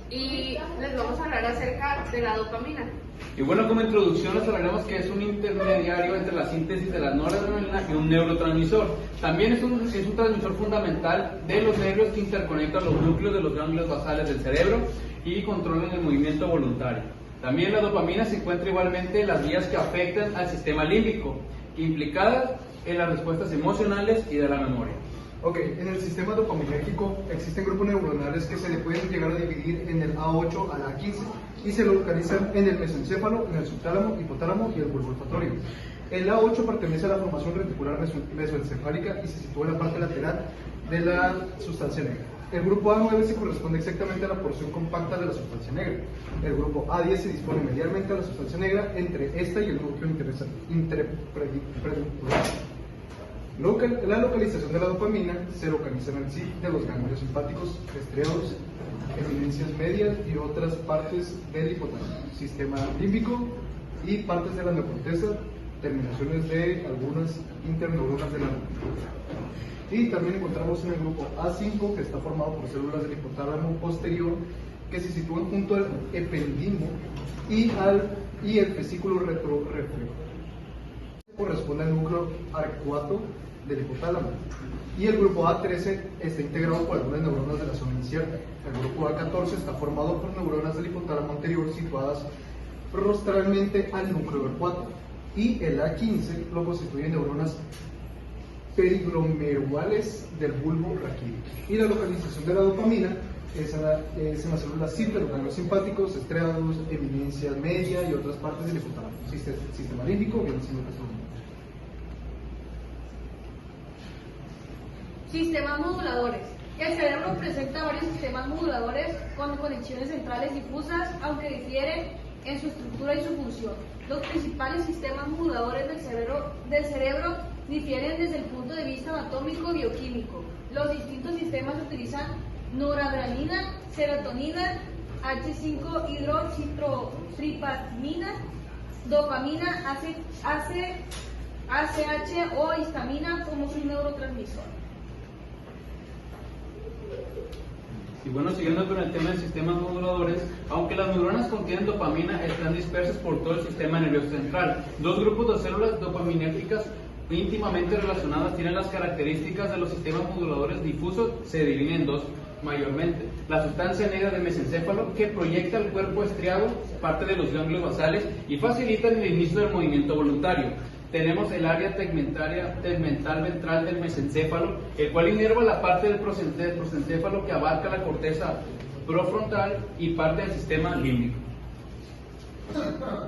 y les vamos a hablar acerca de la dopamina. Y bueno, como introducción les hablaremos que es un intermediario entre la síntesis de la noradrenalina y un neurotransmisor. También es un transmisor fundamental de los nervios que interconectan los núcleos de los ganglios basales del cerebro y controlan el movimiento voluntario. También la dopamina se encuentra igualmente en las vías que afectan al sistema límbico, implicadas en las respuestas emocionales y de la memoria. Ok, en el sistema dopaminérgico existen grupos neuronales que se le pueden llegar a dividir en el A8 al A15 y se localizan en el mesencéfalo, en el subtálamo, hipotálamo y el bulbo olfatorio. El A8 pertenece a la formación reticular mesoencefálica y se sitúa en la parte lateral de la sustancia negra. El grupo A9 se corresponde exactamente a la porción compacta de la sustancia negra. El grupo A10 se dispone medialmente a la sustancia negra entre esta y el núcleo interpredictural. La localización de la dopamina se localiza en el sitio de los ganglios simpáticos, estriados, eminencias medias y otras partes del hipotálamo, sistema límbico y partes de la neocorteza, terminaciones de algunas interneuronas de la neocorteza. Y también encontramos en el grupo A5, que está formado por células del hipotálamo posterior que se sitúan junto al ependimo y el fascículo retroreflejo. Corresponde al núcleo arcuato del hipotálamo. Y el grupo A13 está integrado por algunas neuronas de la zona incierta. El grupo A14 está formado por neuronas del hipotálamo anterior situadas prostralmente al núcleo arcuato. Y el A15 lo constituyen neuronas periglomerulales del bulbo raquídeo. Y la localización de la dopamina es en las células simple, los ganglios simpáticos, estriados, eminencia media y otras partes del hipotálamo. Sistema límbico, viene siendo que son. Sistemas moduladores. El cerebro presenta varios sistemas moduladores con conexiones centrales difusas, aunque difieren en su estructura y su función. Los principales sistemas moduladores del cerebro difieren desde el punto de vista anatómico y bioquímico. Los distintos sistemas utilizan noradrenalina, serotonina, H5-hidroxitropatamina, dopamina, ACH o histamina como su neurotransmisor. Y bueno, siguiendo con el tema de sistemas moduladores, aunque las neuronas contienen dopamina, están dispersas por todo el sistema nervioso central. Dos grupos de células dopaminérgicas íntimamente relacionadas tienen las características de los sistemas moduladores difusos, se dividen en dos mayormente. La sustancia negra del mesencéfalo, que proyecta el cuerpo estriado, parte de los ganglios basales y facilita el inicio del movimiento voluntario. Tenemos el área tegmental ventral del mesencéfalo, el cual inerva la parte del prosencéfalo que abarca la corteza profrontal y parte del sistema límbico.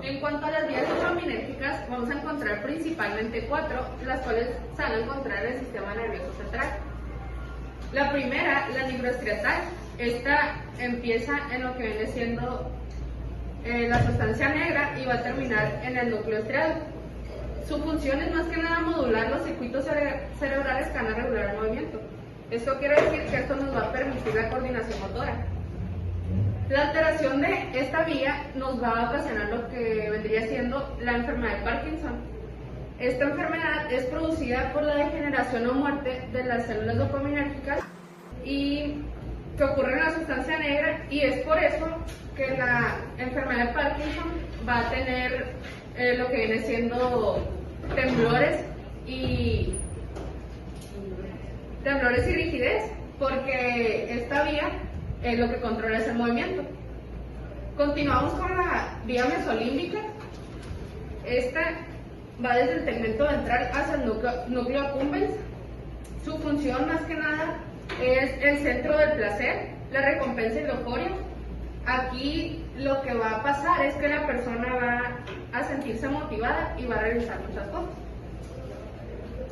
En cuanto a las vías dopaminérgicas, vamos a encontrar principalmente cuatro, las cuales se van a encontrar en el sistema nervioso central. La primera, la nigroestriatal. Esta empieza en lo que viene siendo la sustancia negra y va a terminar en el núcleo estriado. Su función es más que nada modular los circuitos cerebrales que van a regular el movimiento. Esto quiere decir que esto nos va a permitir la coordinación motora. La alteración de esta vía nos va a ocasionar lo que vendría siendo la enfermedad de Parkinson. Esta enfermedad es producida por la degeneración o muerte de las células dopaminérgicas y que ocurre en la sustancia negra, y es por eso que la enfermedad de Parkinson va a tener lo que viene siendo temblores y rigidez, porque esta vía es lo que controla ese movimiento. Continuamos con la vía mesolímbica. Esta va desde el tegmento ventral hacia el núcleo accumbens. Su función más que nada es el centro del placer, la recompensa y la euforia. Aquí lo que va a pasar es que la persona va a sentirse motivada y va a realizar muchas cosas.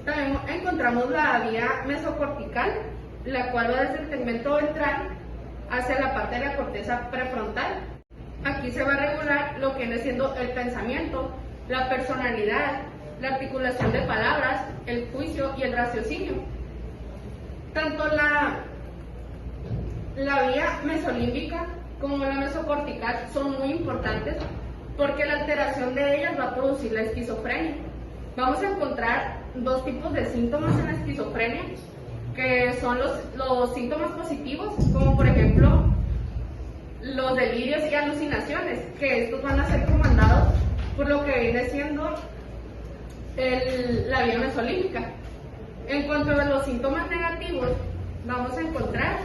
También encontramos la vía mesocortical, la cual va desde el tegmento ventral hacia la parte de la corteza prefrontal. Aquí se va a regular lo que viene siendo el pensamiento, la personalidad, la articulación de palabras, el juicio y el raciocinio. Tanto la vía mesolímbica como la mesocortical son muy importantes porque la alteración de ellas va a producir la esquizofrenia. Vamos a encontrar dos tipos de síntomas en la esquizofrenia, que son los síntomas positivos, como por ejemplo los delirios y alucinaciones, que estos van a ser comandados por lo que viene siendo la vía mesolímbica. En cuanto a los síntomas negativos, vamos a encontrar,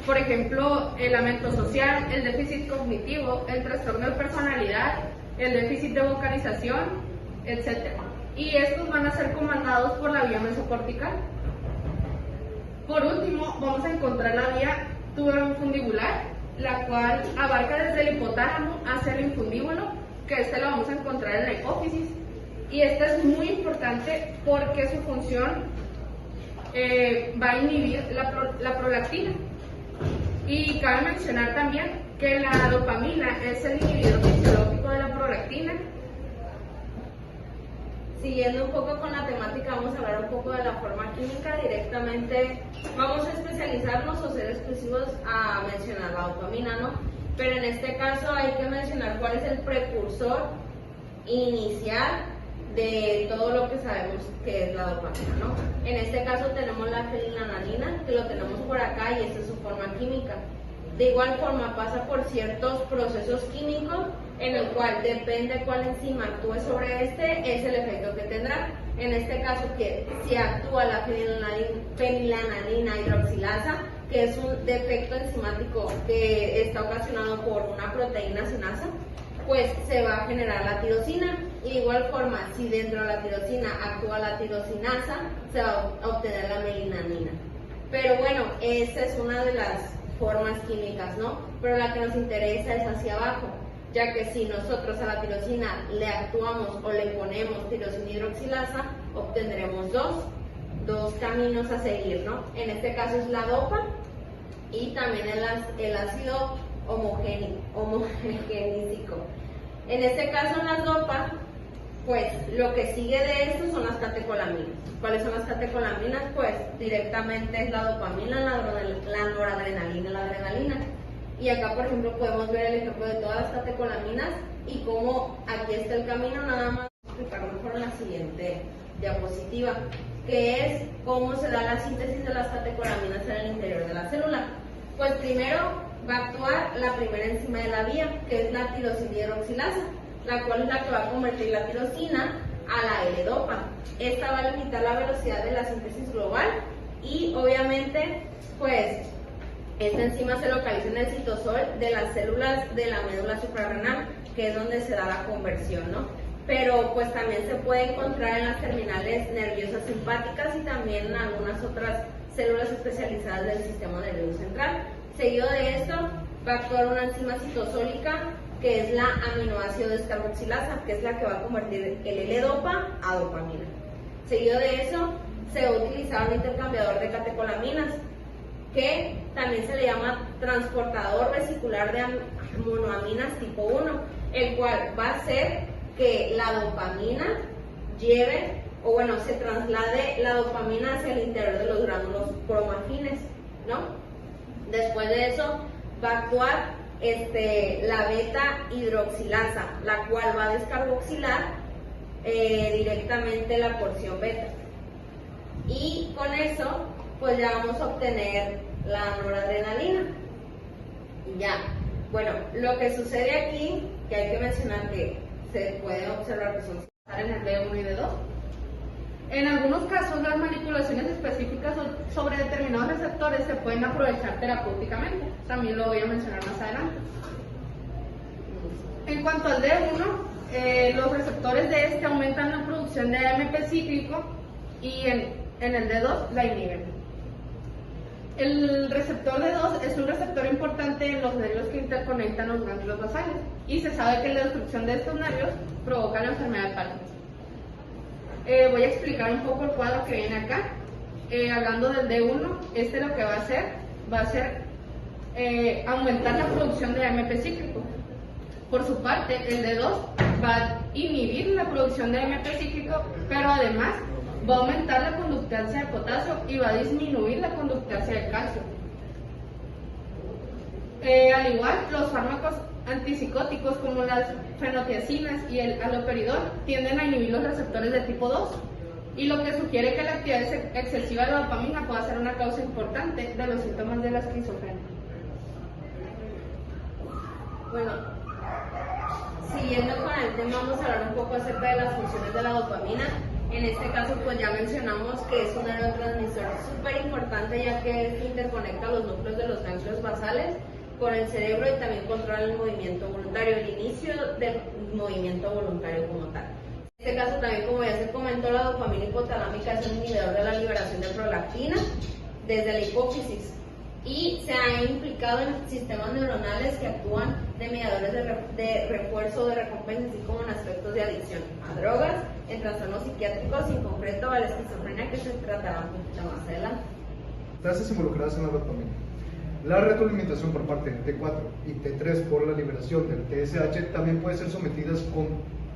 por ejemplo, el lamento social, el déficit cognitivo, el trastorno de personalidad, el déficit de vocalización, etc. Y estos van a ser comandados por la vía mesocortical. Por último, vamos a encontrar la vía tuberoinfundibular, la cual abarca desde el hipotálamo hacia el infundíbulo, que la vamos a encontrar en la hipófisis. Y esta es muy importante porque su función va a inhibir la prolactina. Y cabe mencionar también que la dopamina es el inhibidor fisiológico de la prolactina. Siguiendo un poco con la temática, vamos a hablar un poco de la forma química. Directamente vamos a especializarnos o ser exclusivos a mencionar la dopamina, ¿no? Pero en este caso hay que mencionar cuál es el precursor inicial de todo lo que sabemos que es la dopamina, ¿no? En este caso tenemos la fenilalanina, que lo tenemos por acá y esta es su forma química. De igual forma pasa por ciertos procesos químicos en el cual depende cuál enzima actúe sobre este, es el efecto que tendrá. En este caso, que si actúa la fenilalanina hidroxilasa, que es un defecto enzimático que está ocasionado por una proteína sinasa, pues se va a generar la tirosina. Y de igual forma, si dentro de la tirosina actúa la tirosinasa, se va a obtener la melinanina. Pero bueno, esa es una de las formas químicas, ¿no? Pero la que nos interesa es hacia abajo, ya que si nosotros a la tirosina le actuamos o le ponemos tirosina hidroxilasa, obtendremos dos caminos a seguir, ¿no? En este caso es la dopa y también el ácido homogenísico. En este caso, en las dopas, pues lo que sigue de esto son las catecolaminas. ¿Cuáles son las catecolaminas? Pues directamente es la dopamina, la noradrenalina, la adrenalina. Y acá, por ejemplo, podemos ver el ejemplo de todas las catecolaminas y cómo aquí está el camino, nada más explicarlo mejor en la siguiente diapositiva, que es cómo se da la síntesis de las catecolaminas en el interior de la célula. Pues primero va a actuar la primera enzima de la vía, que es la tirosina hidroxilasa, la cual es la que va a convertir la tirosina a la L-dopa. Esta va a limitar la velocidad de la síntesis global y obviamente pues esta enzima se localiza en el citosol de las células de la médula suprarrenal, que es donde se da la conversión, ¿no? Pero pues también se puede encontrar en las terminales nerviosas simpáticas y también en algunas otras células especializadas del sistema nervioso central. Seguido de esto va a actuar una enzima citosólica, que es la aminoácido descarboxilasa, que es la que va a convertir el L-dopa a dopamina. Seguido de eso, se va a utilizar un intercambiador de catecolaminas, que también se le llama transportador vesicular de monoaminas tipo 1, el cual va a hacer que la dopamina se traslade la dopamina hacia el interior de los gránulos cromafines, ¿no? Después de eso, va a actuar la beta hidroxilasa, la cual va a descarboxilar directamente la porción beta. Y con eso, pues ya vamos a obtener la noradrenalina. Y ya, bueno, lo que sucede aquí, que hay que mencionar que se puede observar que son en el D1 y D2. En algunos casos, las manipulaciones específicas sobre determinados receptores se pueden aprovechar terapéuticamente. También lo voy a mencionar más adelante. En cuanto al D1, los receptores de este aumentan la producción de AMP cíclico y en el D2 la inhiben. El receptor D2 es un receptor importante en los nervios que interconectan los ganglios basales y se sabe que la destrucción de estos nervios provoca la enfermedad de Parkinson. Voy a explicar un poco el cuadro que viene acá. Hablando del D1, lo que va a hacer aumentar la producción de AMP cíclico. Por su parte, el D2 va a inhibir la producción de AMP cíclico, pero además va a aumentar la conductancia de potasio y va a disminuir la conductancia de calcio. Al igual, los fármacos antipsicóticos como las fenotiacinas y el haloperidol tienden a inhibir los receptores de tipo 2 y lo que sugiere que la actividad excesiva de la dopamina pueda ser una causa importante de los síntomas de la esquizofrenia. Bueno, siguiendo con el tema, vamos a hablar un poco acerca de las funciones de la dopamina. En este caso, pues ya mencionamos que es un neurotransmisor súper importante, ya que interconecta los núcleos de los ganglios basales con el cerebro y también controla el movimiento voluntario, el inicio del movimiento voluntario como tal. En este caso también, como ya se comentó, la dopamina hipotalámica es un inhibidor de la liberación de prolactina desde la hipófisis y se ha implicado en sistemas neuronales que actúan de mediadores de refuerzo de recompensa, así como en aspectos de adicción a drogas, en trastornos psiquiátricos y en concreto a la esquizofrenia, que se tratará un poquito más adelante. Tasas involucradas en la dopamina. La retroalimentación por parte de T4 y T3 por la liberación del TSH también puede ser sometidas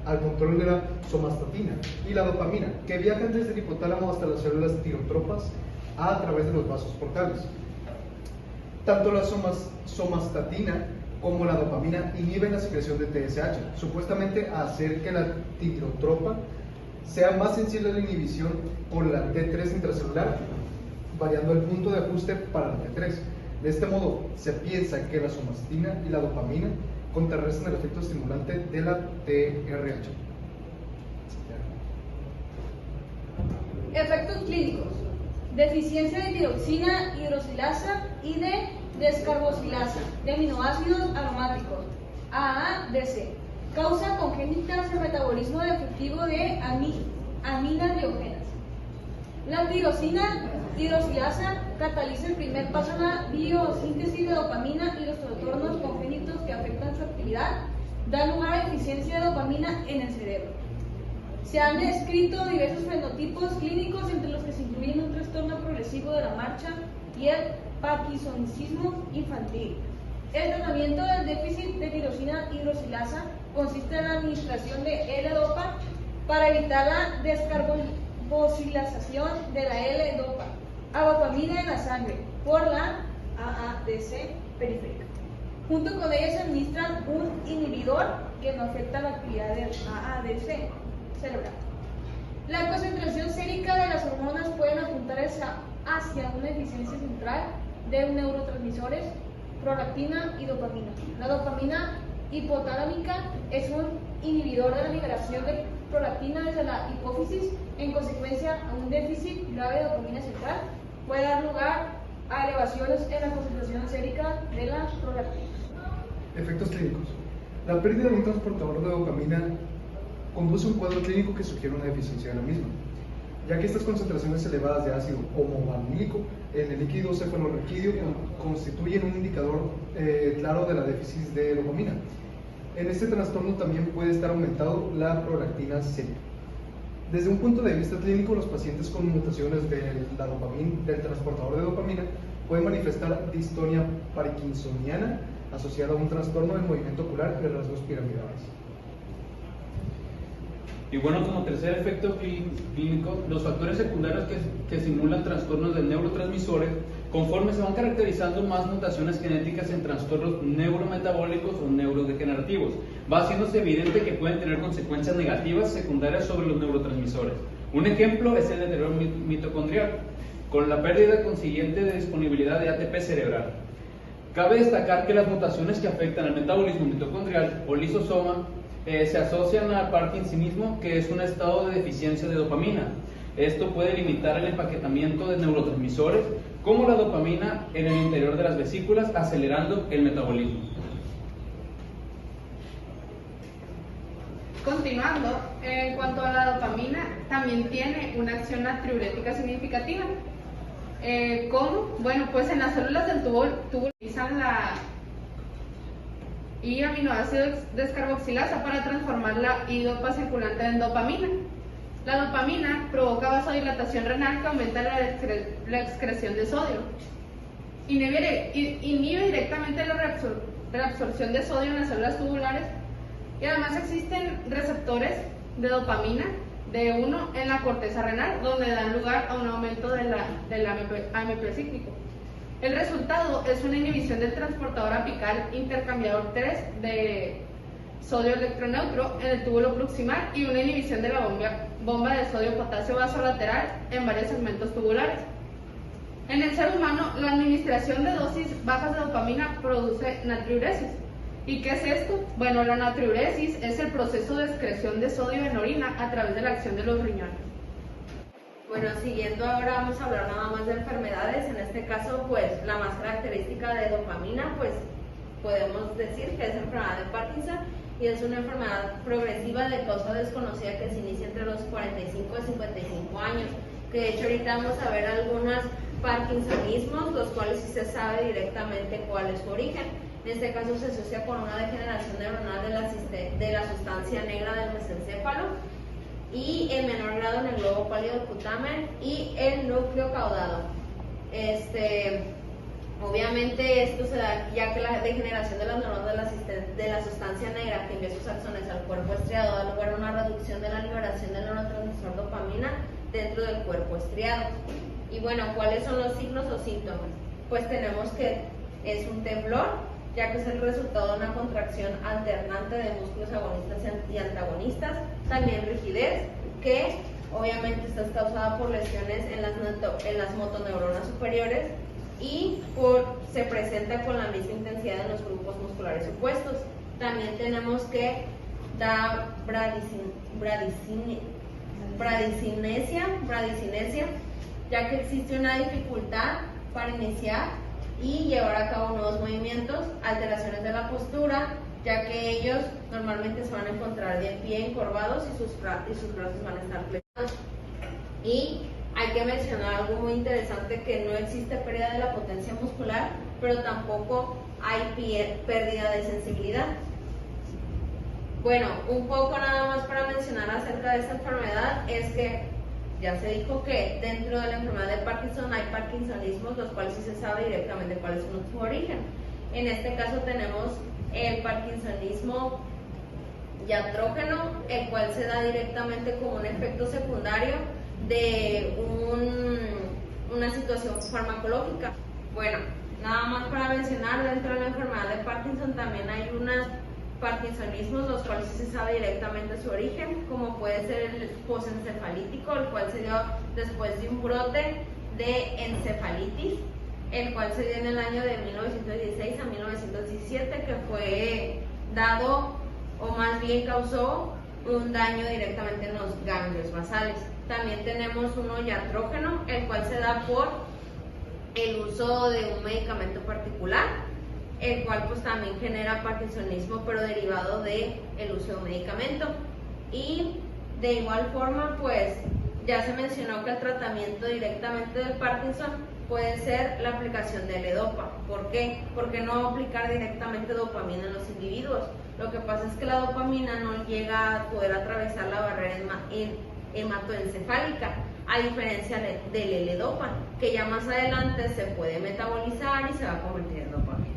al control de la somastatina y la dopamina, que viajan desde el hipotálamo hasta las células tirotropas a través de los vasos portales. Tanto la somastatina como la dopamina inhiben la secreción de TSH, supuestamente a hacer que la tirotropa sea más sensible a la inhibición por la T3 intracelular, variando el punto de ajuste para la T3. De este modo, se piensa que la somastatina y la dopamina contrarrestan el efecto estimulante de la TRH. Efectos clínicos: deficiencia de tiroxina, hidroxilasa y de descarboxilasa de aminoácidos aromáticos AADC. Causa congénita del metabolismo defectivo de aminas diogenas. La tirosina hidroxilasa cataliza el primer paso en la biosíntesis de dopamina y los trastornos congénitos que afectan su actividad dan lugar a deficiencia de dopamina en el cerebro. Se han descrito diversos fenotipos clínicos, entre los que se incluyen un trastorno progresivo de la marcha y el parkinsonismo infantil. El tratamiento del déficit de tirosina hidroxilasa consiste en la administración de L-dopa para evitar la descarbosilación de la L-dopa a dopamina en la sangre por la AADC periférica. Junto con ello se administra un inhibidor que no afecta la actividad del AADC cerebral. La concentración sérica de las hormonas pueden apuntar hacia una deficiencia central de neurotransmisores, prolactina y dopamina. La dopamina hipotalámica es un inhibidor de la liberación de prolactina desde la hipófisis. En consecuencia, a un déficit grave de dopamina central puede dar lugar a elevaciones en la concentración sérica de la prolactina. Efectos clínicos. La pérdida de un transportador de dopamina conduce a un cuadro clínico que sugiere una deficiencia de la misma, ya que estas concentraciones elevadas de ácido homovanílico en el líquido cefalorraquídeo constituyen un indicador claro de la déficit de dopamina. En este trastorno también puede estar aumentado la prolactina sérica. Desde un punto de vista clínico, los pacientes con mutaciones del transportador de dopamina pueden manifestar distonia parkinsoniana asociada a un trastorno del movimiento ocular de rasgos piramidales. Y bueno, como tercer efecto clínico, los factores secundarios que simulan trastornos de neurotransmisores, conforme se van caracterizando más mutaciones genéticas en trastornos neurometabólicos o neurodegenerativos, va haciéndose evidente que pueden tener consecuencias negativas secundarias sobre los neurotransmisores. Un ejemplo es el deterioro mitocondrial, con la pérdida consiguiente de disponibilidad de ATP cerebral. Cabe destacar que las mutaciones que afectan al metabolismo mitocondrial o lisosoma se asocian al parkinsonismo, que es un estado de deficiencia de dopamina. Esto puede limitar el empaquetamiento de neurotransmisores como la dopamina en el interior de las vesículas, acelerando el metabolismo. Continuando, en cuanto a la dopamina, también tiene una acción natriurética significativa. ¿Cómo? Bueno, pues en las células del tubo utilizan la y aminoácido descarboxilasa para transformar la I-dopa circulante en dopamina. La dopamina provoca vasodilatación renal que aumenta la excreción de sodio. Inhibe directamente la reabsorción de sodio en las células tubulares y además existen receptores de dopamina de 1 en la corteza renal, donde dan lugar a un aumento del AMP cíclico. El resultado es una inhibición del transportador apical intercambiador 3 de sodio electroneutro en el túbulo proximal y una inhibición de la bomba de sodio-potasio basolateral en varios segmentos tubulares. En el ser humano, la administración de dosis bajas de dopamina produce natriuresis. ¿Y qué es esto? Bueno, la natriuresis es el proceso de excreción de sodio en orina a través de la acción de los riñones. Bueno, siguiendo ahora vamos a hablar nada más de enfermedades. En este caso, pues la más característica de dopamina, pues podemos decir que es enfermedad de Parkinson y es una enfermedad progresiva de causa desconocida que se inicia entre los 45 y 55 años. Que de hecho ahorita vamos a ver algunos parkinsonismos, los cuales sí se sabe directamente cuál es su origen. En este caso se asocia con una degeneración neuronal de la sustancia negra del mesencéfalo y en menor grado en el globo pálido putamen y el núcleo caudado. Obviamente esto se da ya que la degeneración de las neuronas de la sustancia negra que envía sus axones al cuerpo estriado da lugar a una reducción de la liberación del neurotransmisor dopamina dentro del cuerpo estriado. Y bueno, ¿cuáles son los signos o síntomas? Pues tenemos que es un temblor, ya que es el resultado de una contracción alternante de músculos agonistas y antagonistas. También rigidez, que obviamente está causada por lesiones en las motoneuronas superiores y se presenta con la misma intensidad en los grupos musculares opuestos. También tenemos que da bradicinesia, ya que existe una dificultad para iniciar y llevar a cabo nuevos movimientos, alteraciones de la postura, ya que ellos normalmente se van a encontrar de pie encorvados y sus brazos van a estar plegados. Y hay que mencionar algo muy interesante, que no existe pérdida de la potencia muscular, pero tampoco hay pérdida de sensibilidad. Bueno, un poco nada más para mencionar acerca de esta enfermedad es que ya se dijo que dentro de la enfermedad de Parkinson hay parkinsonismos, los cuales sí se sabe directamente cuál es su origen. En este caso tenemos el parkinsonismo iatrógeno, el cual se da directamente como un efecto secundario de una situación farmacológica. Bueno, nada más para mencionar, dentro de la enfermedad de Parkinson también hay unos parkinsonismos, los cuales sí se sabe directamente su origen, como puede ser el posencefalítico, el cual se dio después de un brote de encefalitis, el cual se dio en el año de 1916 a 1917, que fue dado, o más bien causó un daño directamente en los ganglios basales. También tenemos uno iatrógeno, el cual se da por el uso de un medicamento particular, el cual pues también genera parkinsonismo, pero derivado del uso de un medicamento. Y de igual forma, pues ya se mencionó que el tratamiento directamente del Parkinson puede ser la aplicación de L-Dopa. ¿Por qué? Porque no aplicar directamente dopamina en los individuos. Lo que pasa es que la dopamina no llega a poder atravesar la barrera hematoencefálica, a diferencia del L-Dopa, que ya más adelante se puede metabolizar y se va a convertir en dopamina.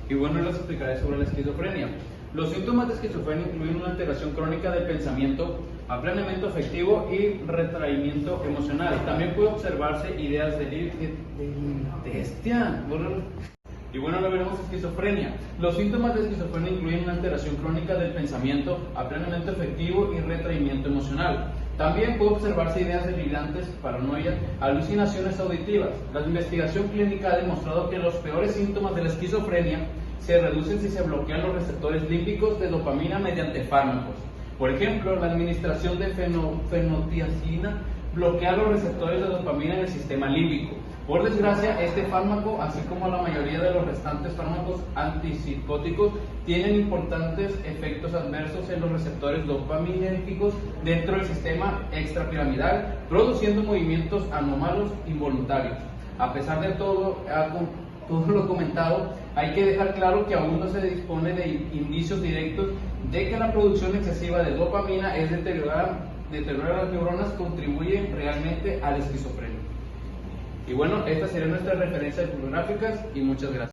Y bueno, les explicaré sobre la esquizofrenia. Los síntomas de esquizofrenia incluyen una alteración crónica del pensamiento, aplanamiento afectivo y retraimiento emocional. También puede observarse ideas de bestia. Y bueno, ahora veremos esquizofrenia. Los síntomas de esquizofrenia incluyen una alteración crónica del pensamiento, aplanamiento afectivo y retraimiento emocional. También puede observarse ideas delirantes, paranoia, alucinaciones auditivas. La investigación clínica ha demostrado que los peores síntomas de la esquizofrenia se reducen si se bloquean los receptores límbicos de dopamina mediante fármacos. Por ejemplo, la administración de fenotiazina bloquea los receptores de dopamina en el sistema límbico. Por desgracia, este fármaco, así como la mayoría de los restantes fármacos antipsicóticos, tienen importantes efectos adversos en los receptores dopaminérgicos dentro del sistema extrapiramidal, produciendo movimientos anómalos involuntarios. A pesar de todo lo comentado, hay que dejar claro que aún no se dispone de indicios directos de que la producción excesiva de dopamina es deteriora las neuronas, contribuye realmente a la esquizofrenia. Y bueno, estas serían nuestras referencias bibliográficas y muchas gracias.